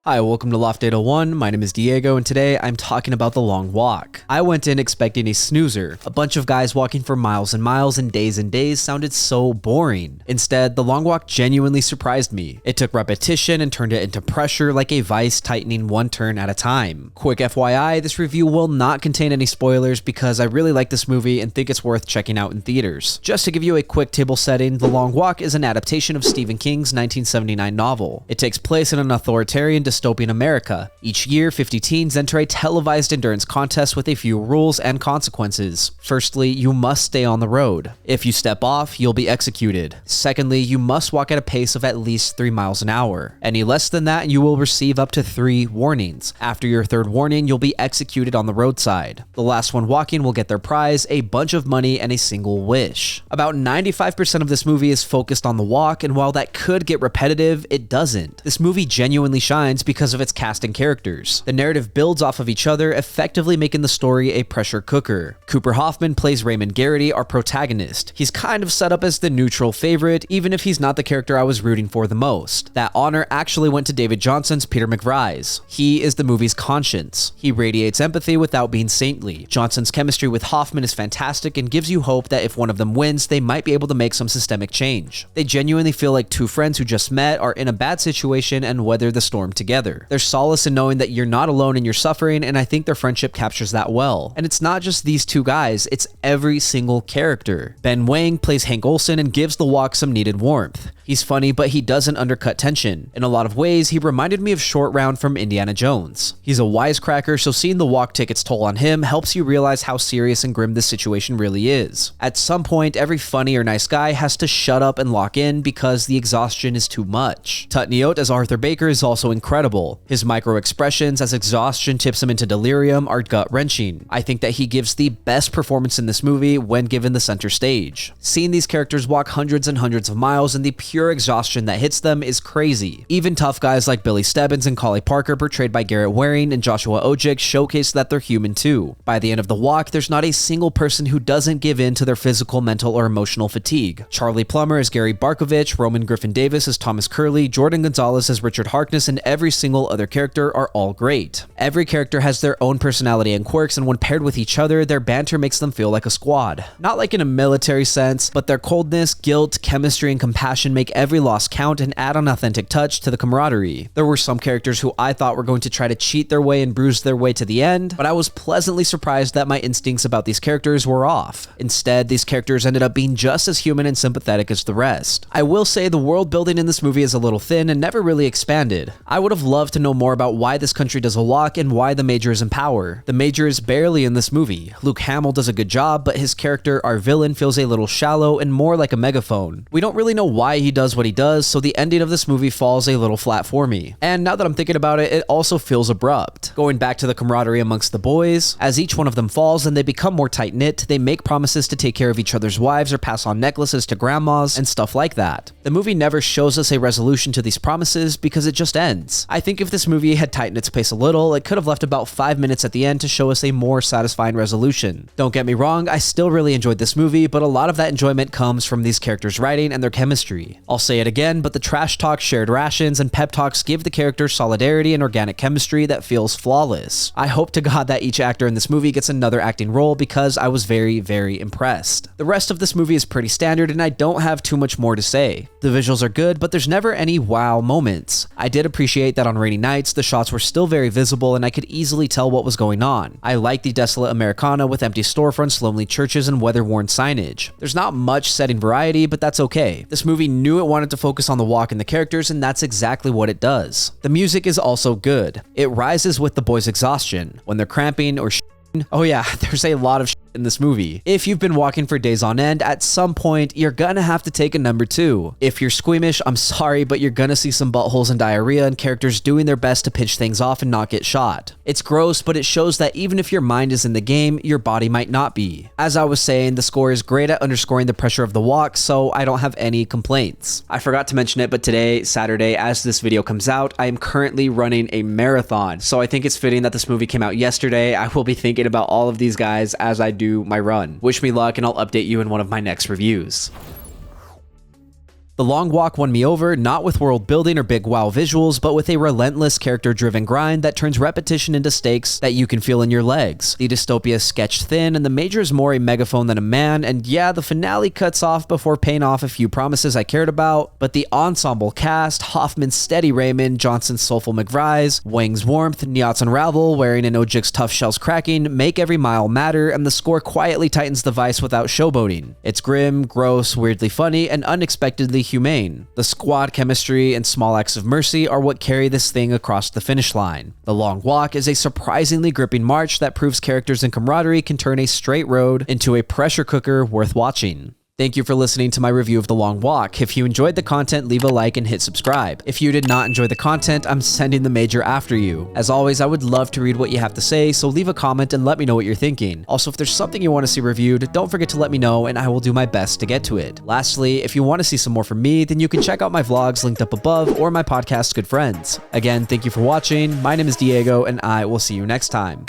Hi, welcome to Loft Data 1. My name is Diego, and today I'm talking about The Long Walk. I went in expecting a snoozer. A bunch of guys walking for miles and miles and days sounded so boring. Instead, The Long Walk genuinely surprised me. It took repetition and turned it into pressure like a vice tightening one turn at a time. Quick FYI, this review will not contain any spoilers because I really like this movie and think it's worth checking out in theaters. Just to give you a quick table setting, The Long Walk is an adaptation of Stephen King's 1979 novel. It takes place in an authoritarian dystopian America. Each year, 50 teens enter a televised endurance contest with a few rules and consequences. Firstly, you must stay on the road. If you step off, you'll be executed. Secondly, you must walk at a pace of at least 3 miles an hour. Any less than that, you will receive up to 3 warnings. After your third warning, you'll be executed on the roadside. The last one walking will get their prize, a bunch of money, and a single wish. About 95% of this movie is focused on the walk, and while that could get repetitive, it doesn't. This movie genuinely shines because of its cast and characters. The narrative builds off of each other, effectively making the story a pressure cooker. Cooper Hoffman plays Raymond Garrity, our protagonist. He's kind of set up as the neutral favorite, even if he's not the character I was rooting for the most. That honor actually went to David Jonsson's Peter McVries. He is the movie's conscience. He radiates empathy without being saintly. Jonsson's chemistry with Hoffman is fantastic and gives you hope that if one of them wins, they might be able to make some systemic change. They genuinely feel like two friends who just met are in a bad situation and weather the storm together. There's solace in knowing that you're not alone in your suffering, and I think their friendship captures that well. And it's not just these two guys, it's every single character. Benwang plays Hank Olsen and gives the walk some needed warmth. He's funny, but he doesn't undercut tension. In a lot of ways, he reminded me of Short Round from Indiana Jones. He's a wisecracker, so seeing the walk take its toll on him helps you realize how serious and grim this situation really is. At some point, every funny or nice guy has to shut up and lock in because the exhaustion is too much. Tut Neot as Arthur Baker is also incredible. His micro-expressions as exhaustion tips him into delirium are gut-wrenching. I think that he gives the best performance in this movie when given the center stage. Seeing these characters walk hundreds and hundreds of miles and the pure exhaustion that hits them is crazy. Even tough guys like Billy Stebbins and Collie Parker, portrayed by Garrett Waring and Joshua Ojik, showcase that they're human too. By the end of the walk, there's not a single person who doesn't give in to their physical, mental, or emotional fatigue. Charlie Plummer as Gary Barkovich, Roman Griffin Davis as Thomas Curley, Jordan Gonzalez as Richard Harkness, and every single other character are all great. Every character has their own personality and quirks, and when paired with each other, their banter makes them feel like a squad. Not like in a military sense, but their coldness, guilt, chemistry, and compassion make every loss count and add an authentic touch to the camaraderie. There were some characters who I thought were going to try to cheat their way and bruise their way to the end, but I was pleasantly surprised that my instincts about these characters were off. Instead, these characters ended up being just as human and sympathetic as the rest. I will say the world building in this movie is a little thin and never really expanded. I would have loved to know more about why this country does a walk and why the Major is in power. The Major is barely in this movie. Luke Hamill does a good job, but his character, our villain, feels a little shallow and more like a megaphone. We don't really know why he does what he does, so the ending of this movie falls a little flat for me. And now that I'm thinking about it, it also feels abrupt. Going back to the camaraderie amongst the boys, as each one of them falls and they become more tight-knit, they make promises to take care of each other's wives or pass on necklaces to grandmas and stuff like that. The movie never shows us a resolution to these promises because it just ends. I think if this movie had tightened its pace a little, it could have left about 5 minutes at the end to show us a more satisfying resolution. Don't get me wrong, I still really enjoyed this movie, but a lot of that enjoyment comes from these characters' writing and their chemistry. I'll say it again, but the trash talk, shared rations, and pep talks give the characters solidarity and organic chemistry that feels flawless. I hope to God that each actor in this movie gets another acting role because I was very, very impressed. The rest of this movie is pretty standard and I don't have too much more to say. The visuals are good, but there's never any wow moments. I did appreciate that on rainy nights, the shots were still very visible and I could easily tell what was going on. I like the desolate Americana with empty storefronts, lonely churches, and weather-worn signage. There's not much setting variety, but that's okay. This movie knew it wanted to focus on the walk and the characters, and that's exactly what it does. The music is also good. It rises with the boys' exhaustion. When they're cramping or oh yeah, there's a lot of in this movie. If you've been walking for days on end, at some point, you're gonna have to take a number 2. If you're squeamish, I'm sorry, but you're gonna see some buttholes and diarrhea and characters doing their best to pinch things off and not get shot. It's gross, but it shows that even if your mind is in the game, your body might not be. As I was saying, the score is great at underscoring the pressure of the walk, so I don't have any complaints. I forgot to mention it, but today, Saturday, as this video comes out, I am currently running a marathon, so I think it's fitting that this movie came out yesterday. I will be thinking about all of these guys as I do my run. Wish me luck and I'll update you in one of my next reviews. The Long Walk won me over, not with world building or big wow visuals, but with a relentless character-driven grind that turns repetition into stakes that you can feel in your legs. The dystopia is sketched thin, and the Major is more a megaphone than a man, and yeah, the finale cuts off before paying off a few promises I cared about, but the ensemble cast, Hoffman's steady Raymond, Jonsson's soulful McVries, Wang's warmth, Nyat's unravel, wearing an Ojik's tough shells cracking, make every mile matter, and the score quietly tightens the vice without showboating. It's grim, gross, weirdly funny, and unexpectedly humane. The squad chemistry and small acts of mercy are what carry this thing across the finish line. The Long Walk is a surprisingly gripping march that proves characters and camaraderie can turn a straight road into a pressure cooker worth watching. Thank you for listening to my review of The Long Walk. If you enjoyed the content, leave a like and hit subscribe. If you did not enjoy the content, I'm sending the Major after you. As always, I would love to read what you have to say, so leave a comment and let me know what you're thinking. Also, if there's something you want to see reviewed, don't forget to let me know and I will do my best to get to it. Lastly, if you want to see some more from me, then you can check out my vlogs linked up above or my podcast, Good Friends. Again, thank you for watching. My name is Diego and I will see you next time.